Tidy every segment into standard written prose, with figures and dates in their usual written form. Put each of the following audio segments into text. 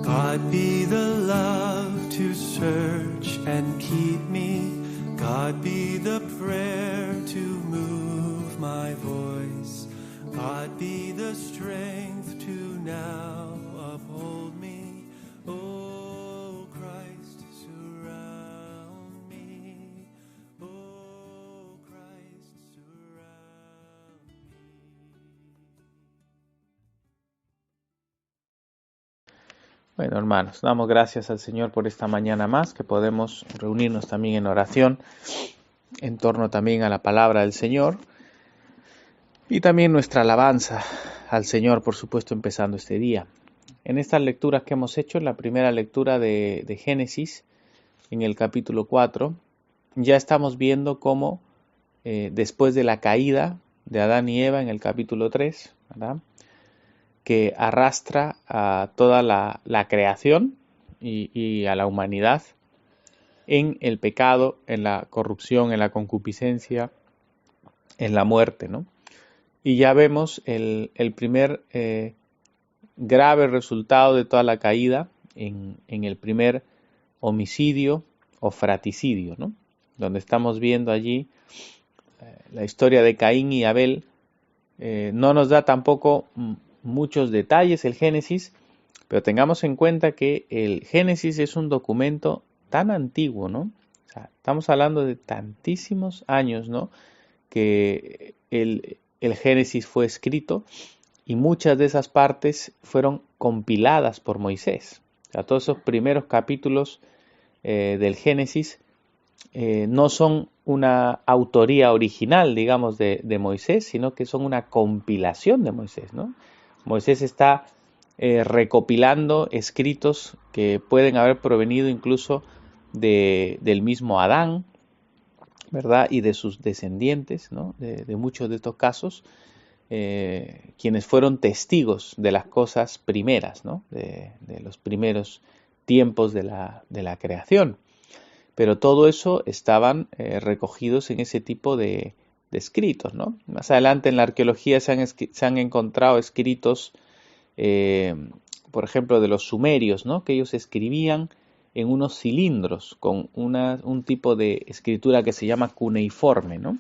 God be the love to search and keep me. God be the prayer to move my voice. God be the strength to now uphold me. Oh Christ, surround me. Oh Christ, surround me. Bueno, hermanos, damos gracias al Señor por esta mañana más, que podemos reunirnos también en oración en torno también a la palabra del Señor y también nuestra alabanza al Señor, por supuesto, empezando este día. En estas lecturas que hemos hecho, en la primera lectura de Génesis, en el capítulo 4, ya estamos viendo cómo después de la caída de Adán y Eva en el capítulo 3, ¿verdad?, que arrastra a toda la creación y a la humanidad en el pecado, en la corrupción, en la concupiscencia, en la muerte, ¿no? Y ya vemos el primer grave resultado de toda la caída en el primer homicidio o fraticidio, ¿no?, donde estamos viendo allí la historia de Caín y Abel. No nos da tampoco muchos detalles el Génesis, pero tengamos en cuenta que el Génesis es un documento tan antiguo, ¿no? O sea, estamos hablando de tantísimos años, ¿no?, que el Génesis fue escrito, y muchas de esas partes fueron compiladas por Moisés. O sea, todos esos primeros capítulos del Génesis no son una autoría original, digamos, de Moisés, sino que son una compilación de Moisés, ¿no? Moisés está recopilando escritos que pueden haber provenido incluso del mismo Adán, ¿verdad?, y de sus descendientes, ¿no?, de muchos de estos casos, quienes fueron testigos de las cosas primeras, ¿no?, de los primeros tiempos de la creación. Pero todo eso estaban recogidos en ese tipo de escritos, ¿no? Más adelante en la arqueología se han encontrado escritos, por ejemplo, de los sumerios, ¿no?, que ellos escribían en unos cilindros con un tipo de escritura que se llama cuneiforme, ¿no?,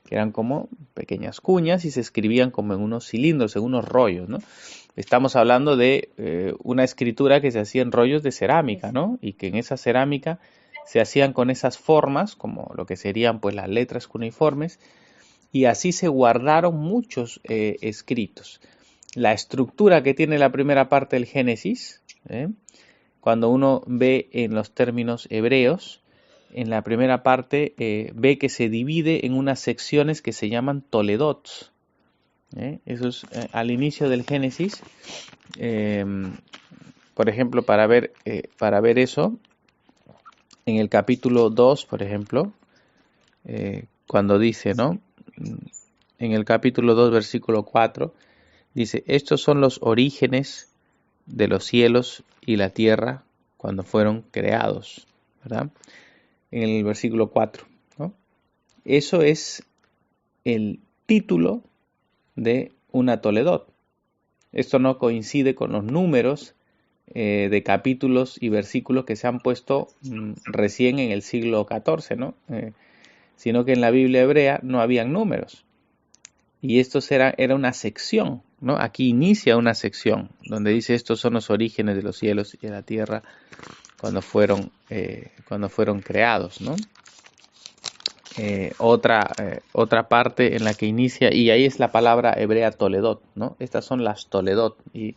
que eran como pequeñas cuñas y se escribían como en unos cilindros, en unos rollos, ¿no? Estamos hablando de una escritura que se hacía en rollos de cerámica, ¿no?, y que en esa cerámica se hacían con esas formas, como lo que serían pues las letras cuneiformes, y así se guardaron muchos escritos. La estructura que tiene la primera parte del Génesis, cuando uno ve en los términos hebreos, en la primera parte ve que se divide en unas secciones que se llaman toledot. Eso es al inicio del Génesis. Por ejemplo, para ver eso, en el capítulo 2, por ejemplo, cuando dice, ¿no?, en el capítulo 2, versículo 4, dice: estos son los orígenes de los cielos y la tierra cuando fueron creados, ¿verdad? En el versículo 4, ¿no? Eso es el título de una Toledot. Esto no coincide con los números de capítulos y versículos que se han puesto recién en el siglo XIV, ¿no? Sino que en la Biblia hebrea no habían números. Y esto era una sección, ¿no? Aquí inicia una sección donde dice: estos son los orígenes de los cielos y de la tierra cuando fueron creados, ¿no? Otra parte en la que inicia, y ahí es la palabra hebrea Toledot, ¿no? Estas son las Toledot, y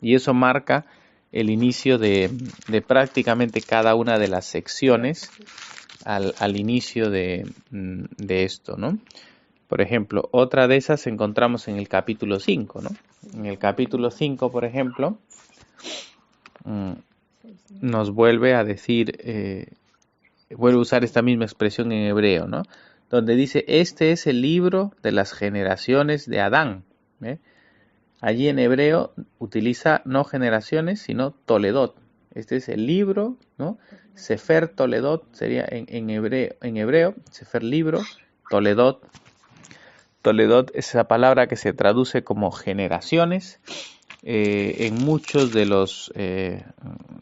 eso marca el inicio de prácticamente cada una de las secciones al inicio de esto, ¿no? Por ejemplo, otra de esas encontramos en el capítulo 5, ¿no? En el capítulo 5, por ejemplo, nos vuelve a decir, vuelve a usar esta misma expresión en hebreo, ¿no?, donde dice: este es el libro de las generaciones de Adán. Allí en hebreo utiliza no generaciones, sino Toledot. Este es el libro, ¿no? Sefer Toledot sería en hebreo, Sefer libro, Toledot. Toledot es esa palabra que se traduce como generaciones, en muchos de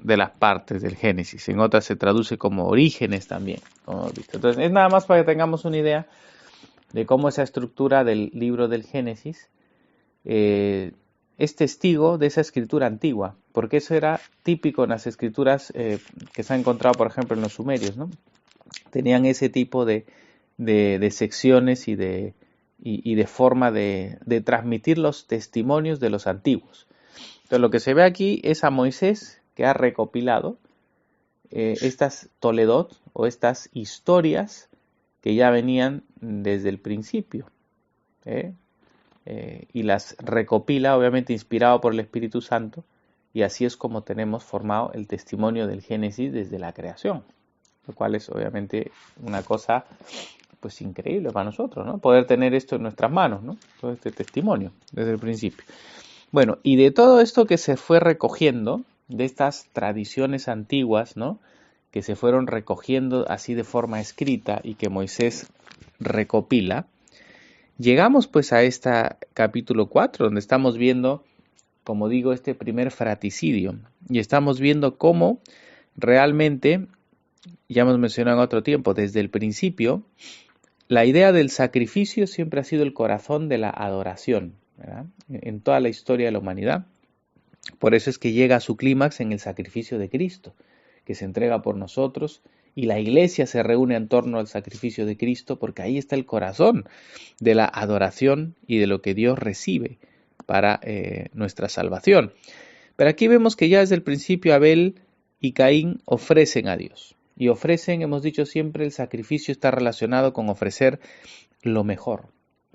de las partes del Génesis. En otras se traduce como orígenes también, como hemos visto. Entonces, es nada más para que tengamos una idea de cómo esa estructura del libro del Génesis es testigo de esa escritura antigua, porque eso era típico en las escrituras que se han encontrado, por ejemplo, en los sumerios, ¿no? Tenían ese tipo de secciones y de forma de transmitir los testimonios de los antiguos. Entonces, lo que se ve aquí es a Moisés, que ha recopilado estas Toledot o estas historias que ya venían desde el principio, y las recopila, obviamente inspirado por el Espíritu Santo, y así es como tenemos formado el testimonio del Génesis desde la creación, lo cual es obviamente una cosa pues increíble para nosotros, ¿no? Poder tener esto en nuestras manos, ¿no? Todo este testimonio desde el principio. Bueno, y de todo esto que se fue recogiendo, de estas tradiciones antiguas, ¿no? Que se fueron recogiendo así de forma escrita y que Moisés recopila, llegamos pues a este capítulo 4, donde estamos viendo, como digo, este primer fratricidio, y estamos viendo cómo realmente, ya hemos mencionado en otro tiempo, desde el principio, la idea del sacrificio siempre ha sido el corazón de la adoración, ¿verdad? En toda la historia de la humanidad. Por eso es que llega a su clímax en el sacrificio de Cristo, que se entrega por nosotros, y la iglesia se reúne en torno al sacrificio de Cristo, porque ahí está el corazón de la adoración y de lo que Dios recibe para nuestra salvación. Pero aquí vemos que ya desde el principio Abel y Caín ofrecen a Dios. Y ofrecen, hemos dicho siempre, el sacrificio está relacionado con ofrecer lo mejor,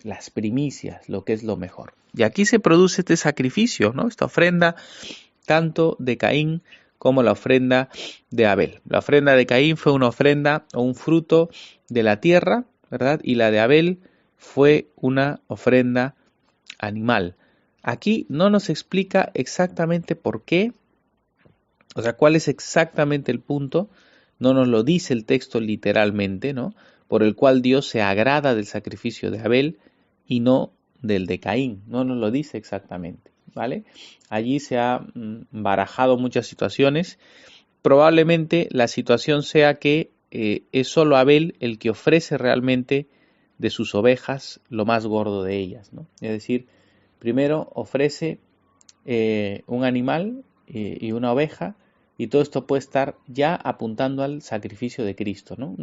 las primicias, lo que es lo mejor. Y aquí se produce este sacrificio, ¿no? Esta ofrenda tanto de Caín como la ofrenda de Abel. La ofrenda de Caín fue una ofrenda o un fruto de la tierra, ¿verdad? Y la de Abel fue una ofrenda animal. Aquí no nos explica exactamente por qué, o sea, cuál es exactamente el punto, no nos lo dice el texto literalmente, ¿no? Por el cual Dios se agrada del sacrificio de Abel y no del de Caín, no nos lo dice exactamente, ¿vale? Allí se ha barajado muchas situaciones, probablemente la situación sea que es solo Abel el que ofrece realmente de sus ovejas lo más gordo de ellas, ¿no? Es decir, primero ofrece un animal y una oveja, y todo esto puede estar ya apuntando al sacrificio de Cristo, ¿no?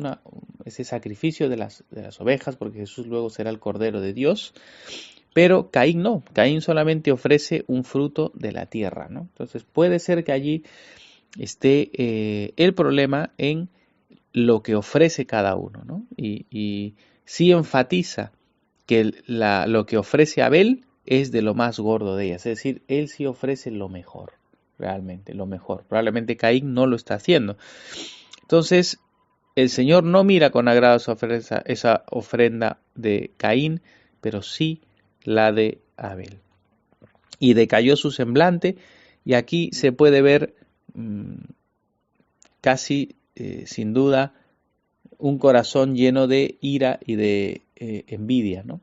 Ese sacrificio de las ovejas, porque Jesús luego será el Cordero de Dios. Pero Caín no, Caín solamente ofrece un fruto de la tierra, ¿no? Entonces puede ser que allí esté el problema en lo que ofrece cada uno, ¿no? Y sí enfatiza que lo que ofrece Abel es de lo más gordo de ellas, es decir, él sí ofrece lo mejor, realmente, lo mejor. Probablemente Caín no lo está haciendo. Entonces, el Señor no mira con agrado esa ofrenda de Caín, pero sí la de Abel. Y decayó su semblante, y aquí se puede ver casi sin duda un corazón lleno de ira y de envidia, ¿no?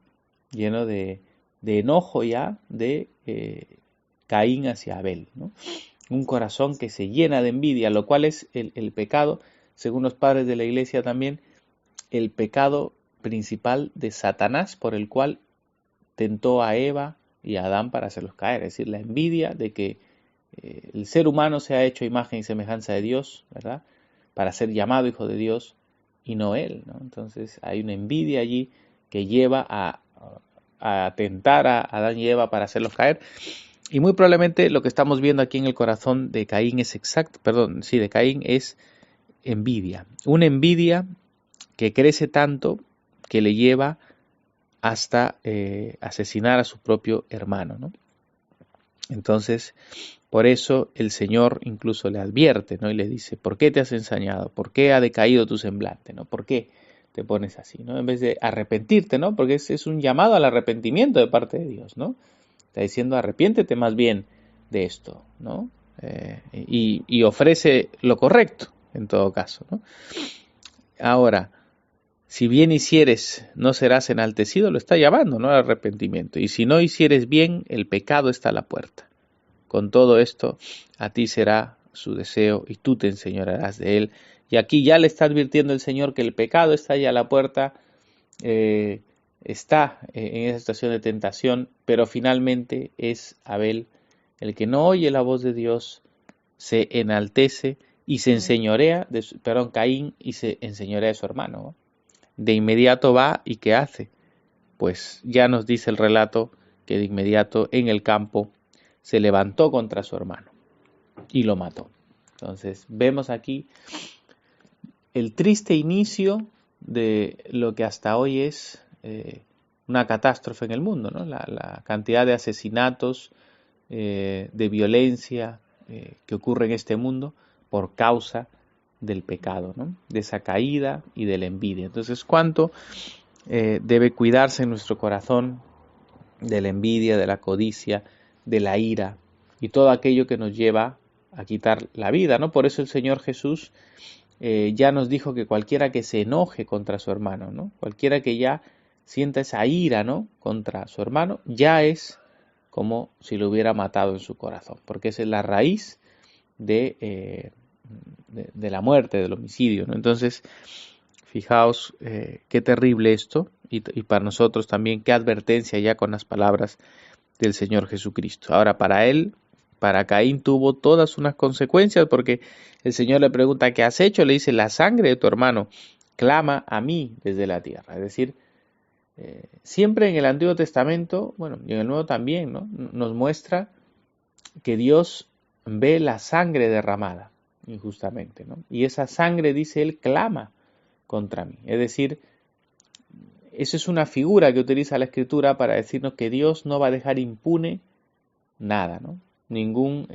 Lleno de enojo ya de Caín hacia Abel, ¿no? Un corazón que se llena de envidia, lo cual es el pecado, según los padres de la iglesia también, el pecado principal de Satanás, por el cual tentó a Eva y a Adán para hacerlos caer, es decir, la envidia de que el ser humano se ha hecho imagen y semejanza de Dios, ¿verdad? Para ser llamado hijo de Dios y no él, ¿no? Entonces hay una envidia allí que lleva a tentar a Adán y Eva para hacerlos caer. Y muy probablemente lo que estamos viendo aquí en el corazón de Caín de Caín es envidia. Una envidia que crece tanto que le lleva hasta asesinar a su propio hermano, ¿no? Entonces, por eso el Señor incluso le advierte, ¿no? Y le dice, ¿por qué te has ensañado? ¿Por qué ha decaído tu semblante? ¿No? ¿Por qué te pones así? ¿No? En vez de arrepentirte, ¿no? Porque es un llamado al arrepentimiento de parte de Dios, ¿no? Está diciendo, arrepiéntete más bien de esto, ¿no? Y ofrece lo correcto, en todo caso, ¿no? Ahora, si bien hicieres, no serás enaltecido, lo está llamando, ¿no? Al arrepentimiento. Y si no hicieres bien, el pecado está a la puerta. con todo esto, a ti será su deseo y tú te enseñorearás de él. Y aquí ya le está advirtiendo el Señor que el pecado está ahí a la puerta, está en esa situación de tentación, pero finalmente es Abel el que no oye la voz de Dios, se enaltece y se enseñorea, Caín, y se enseñorea de su hermano, ¿no? De inmediato va y ¿qué hace? Pues ya nos dice el relato que de inmediato en el campo se levantó contra su hermano y lo mató. Entonces vemos aquí el triste inicio de lo que hasta hoy es una catástrofe en el mundo, ¿no? La cantidad de asesinatos, de violencia que ocurre en este mundo por causa del pecado, ¿no? De esa caída y de la envidia. Entonces, ¿cuánto debe cuidarse en nuestro corazón de la envidia, de la codicia, de la ira y todo aquello que nos lleva a quitar la vida, ¿no? Por eso el Señor Jesús ya nos dijo que cualquiera que se enoje contra su hermano, ¿no? Cualquiera que ya sienta esa ira, ¿no? Contra su hermano, ya es como si lo hubiera matado en su corazón, porque esa es la raíz de la muerte, del homicidio, ¿no? Entonces, fijaos qué terrible esto, y para nosotros también qué advertencia ya con las palabras del Señor Jesucristo. Ahora, para Caín tuvo todas unas consecuencias, porque el Señor le pregunta, ¿qué has hecho? Le dice, la sangre de tu hermano clama a mí desde la tierra. Es decir, siempre en el Antiguo Testamento, bueno, y en el Nuevo también, ¿no? Nos muestra que Dios ve la sangre derramada injustamente, ¿no? Y esa sangre, dice él, clama contra mí. Es decir, eso es una figura que utiliza la Escritura para decirnos que Dios no va a dejar impune nada, ¿no? Ningún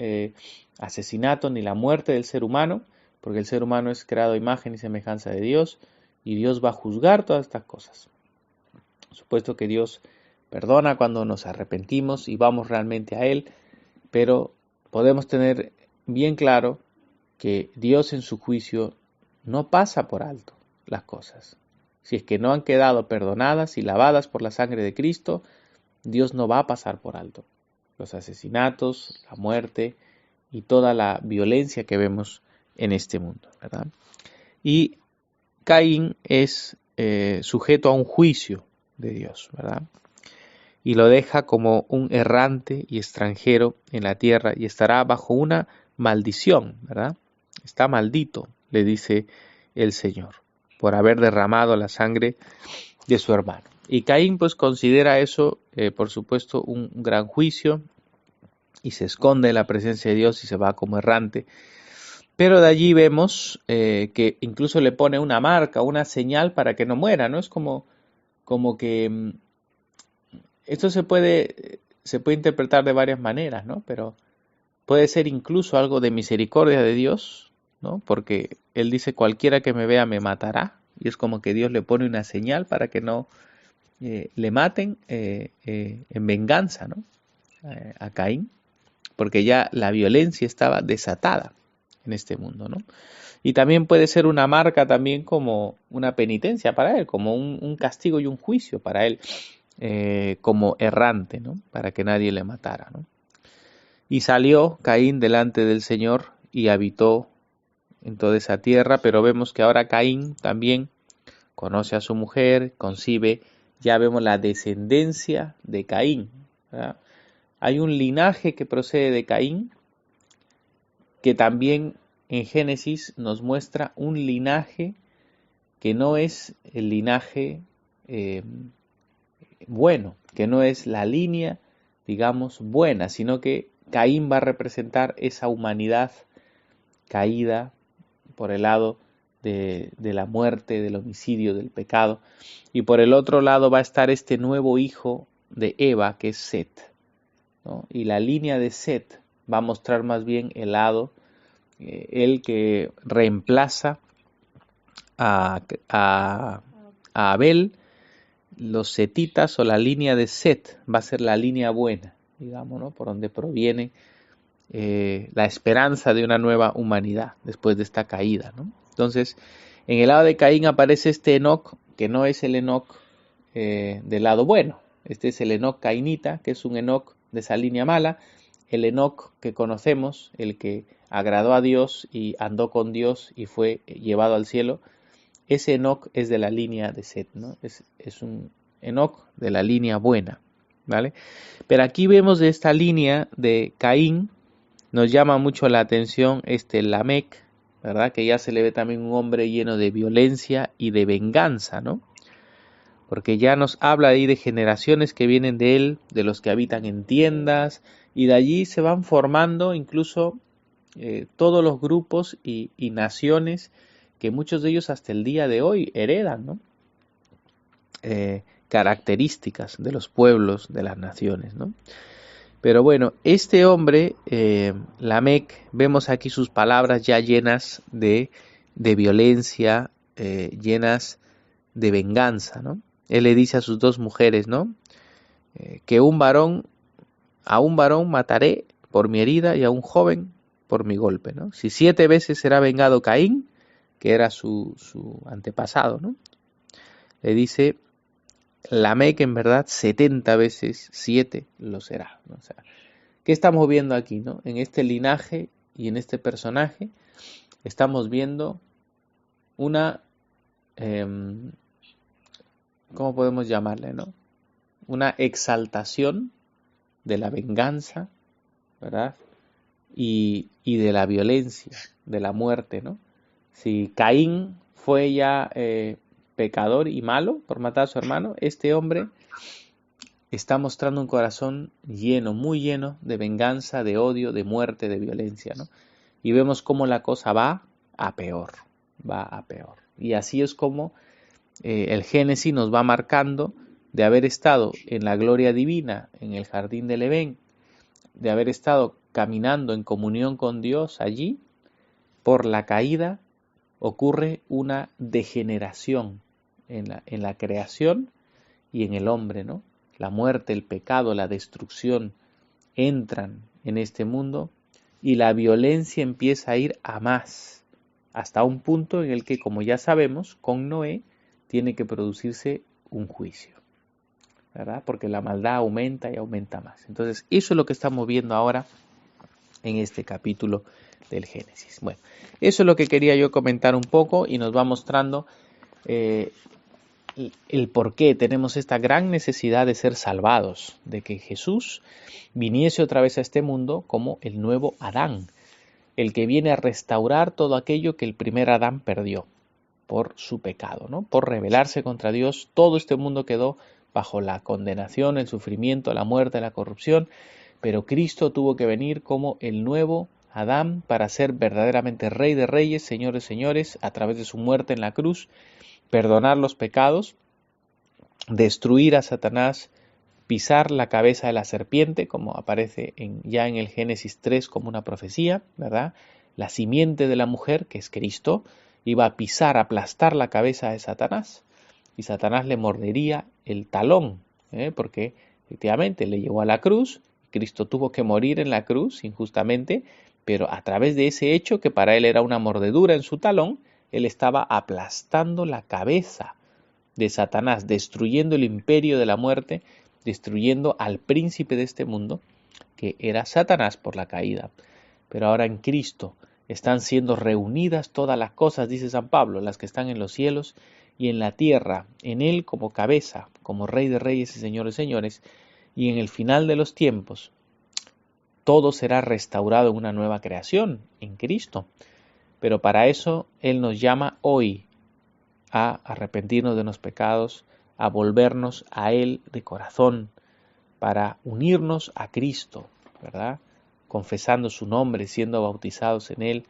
asesinato ni la muerte del ser humano, porque el ser humano es creado a imagen y semejanza de Dios, y Dios va a juzgar todas estas cosas. Por supuesto que Dios perdona cuando nos arrepentimos y vamos realmente a Él, pero podemos tener bien claro que Dios en su juicio no pasa por alto las cosas. Si es que no han quedado perdonadas y lavadas por la sangre de Cristo, Dios no va a pasar por alto los asesinatos, la muerte y toda la violencia que vemos en este mundo, ¿verdad? Y Caín es sujeto a un juicio de Dios, ¿verdad? Y lo deja como un errante y extranjero en la tierra y estará bajo una maldición, ¿verdad? Está maldito, le dice el Señor, por haber derramado la sangre de su hermano. Y Caín pues considera eso, por supuesto, un gran juicio y se esconde en la presencia de Dios y se va como errante. Pero de allí vemos que incluso le pone una marca, una señal para que no muera, ¿no? Es como que esto se puede interpretar de varias maneras, ¿no? Pero puede ser incluso algo de misericordia de Dios, ¿no? Porque Él dice, cualquiera que me vea me matará. Y es como que Dios le pone una señal para que no le maten en venganza, ¿no? A Caín, porque ya la violencia estaba desatada en este mundo, ¿no? Y también puede ser una marca también como una penitencia para él, como un castigo y un juicio para él, como errante, ¿no? Para que nadie le matara, ¿no? Y salió Caín delante del Señor y habitó en toda esa tierra, pero vemos que ahora Caín también conoce a su mujer, concibe, ya vemos la descendencia de Caín, ¿verdad? Hay un linaje que procede de Caín, que también en Génesis nos muestra un linaje que no es el linaje bueno, que no es la línea, digamos, buena, sino que Caín va a representar esa humanidad caída por el lado de la muerte, del homicidio, del pecado, y por el otro lado va a estar este nuevo hijo de Eva, que es Set, ¿no? Y la línea de Set va a mostrar más bien el lado, el que reemplaza a Abel. Los setitas o la línea de Set va a ser la línea buena, digamos, ¿no? Por donde proviene la esperanza de una nueva humanidad después de esta caída, ¿no? Entonces, en el lado de Caín aparece este Enoc, que no es el Enoc del lado bueno. Este es el Enoc cainita, que es un Enoc de esa línea mala. el Enoc que conocemos, el que agradó a Dios y andó con Dios y fue llevado al cielo, ese Enoc es de la línea de Set, ¿no? Es un Enoc de la línea buena, ¿vale? Pero aquí vemos de esta línea de Caín, nos llama mucho la atención Lamec, ¿verdad? Que ya se le ve también un hombre lleno de violencia y de venganza, ¿no? Porque ya nos habla ahí de generaciones que vienen de él, de los que habitan en tiendas, y de allí se van formando incluso todos los grupos y naciones que muchos de ellos hasta el día de hoy heredan, ¿no? Características de los pueblos, de las naciones, ¿no? Pero bueno, este hombre, Lamec, vemos aquí sus palabras ya llenas de violencia, llenas de venganza, ¿no? Él le dice a sus dos mujeres, ¿no? Que a un varón mataré por mi herida y a un joven por mi golpe, ¿no? Si 7 veces será vengado Caín, que era su antepasado, ¿no? Le dice Lamec, en verdad 70 veces 7 lo será, ¿no? O sea, ¿qué estamos viendo aquí, no? En este linaje y en este personaje estamos viendo una, ¿cómo podemos llamarle, no? Una exaltación de la venganza, ¿verdad? Y de la violencia, de la muerte, ¿no? Si Caín fue ya pecador y malo por matar a su hermano, este hombre está mostrando un corazón lleno, muy lleno de venganza, de odio, de muerte, de violencia, ¿no? Y vemos cómo la cosa va a peor. Y así es como el Génesis nos va marcando de haber estado en la gloria divina, en el jardín del Edén, de haber estado caminando en comunión con Dios allí, por la caída ocurre una degeneración en la creación y en el hombre, ¿no? La muerte, el pecado, la destrucción entran en este mundo y la violencia empieza a ir a más, hasta un punto en el que, como ya sabemos, con Noé tiene que producirse un juicio, ¿verdad? Porque la maldad aumenta y aumenta más. Entonces, eso es lo que estamos viendo ahora en este capítulo del Génesis. Bueno, eso es lo que quería yo comentar un poco y nos va mostrando el por qué tenemos esta gran necesidad de ser salvados, de que Jesús viniese otra vez a este mundo como el nuevo Adán, el que viene a restaurar todo aquello que el primer Adán perdió por su pecado, ¿no? Por rebelarse contra Dios. Todo este mundo quedó bajo la condenación, el sufrimiento, la muerte, la corrupción, pero Cristo tuvo que venir como el nuevo Adán para ser verdaderamente Rey de Reyes, Señor de Señores, a través de su muerte en la cruz, perdonar los pecados, destruir a Satanás, pisar la cabeza de la serpiente, como aparece ya en el Génesis 3 como una profecía, ¿verdad? La simiente de la mujer, que es Cristo, iba a pisar, aplastar la cabeza de Satanás, y Satanás le mordería el talón, porque efectivamente le llevó a la cruz, Cristo tuvo que morir en la cruz injustamente, pero a través de ese hecho, que para él era una mordedura en su talón, él estaba aplastando la cabeza de Satanás, destruyendo el imperio de la muerte, destruyendo al príncipe de este mundo, que era Satanás por la caída. Pero ahora en Cristo están siendo reunidas todas las cosas, dice San Pablo, las que están en los cielos y en la tierra, en Él como cabeza, como Rey de Reyes y Señor de Señores, y en el final de los tiempos, todo será restaurado en una nueva creación, en Cristo. Pero para eso Él nos llama hoy a arrepentirnos de los pecados, a volvernos a Él de corazón, para unirnos a Cristo, ¿verdad? Confesando su nombre, siendo bautizados en Él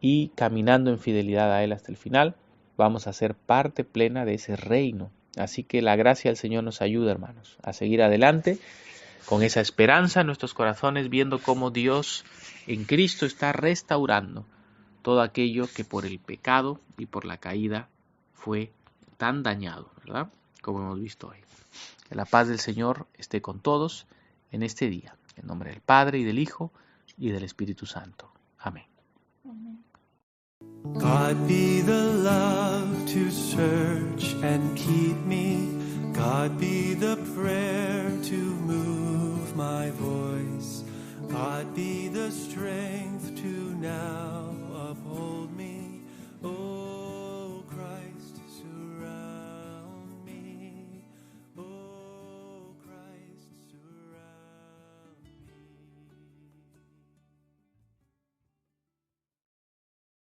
y caminando en fidelidad a Él hasta el final, vamos a ser parte plena de ese reino. Así que la gracia del Señor nos ayuda, hermanos, a seguir adelante con esa esperanza en nuestros corazones, viendo cómo Dios en Cristo está restaurando todo aquello que por el pecado y por la caída fue tan dañado, ¿verdad? Como hemos visto hoy. Que la paz del Señor esté con todos en este día. En nombre del Padre, y del Hijo, y del Espíritu Santo. Amén. God be the love to search and keep me. God be the prayer to move my voice. God be the strength to now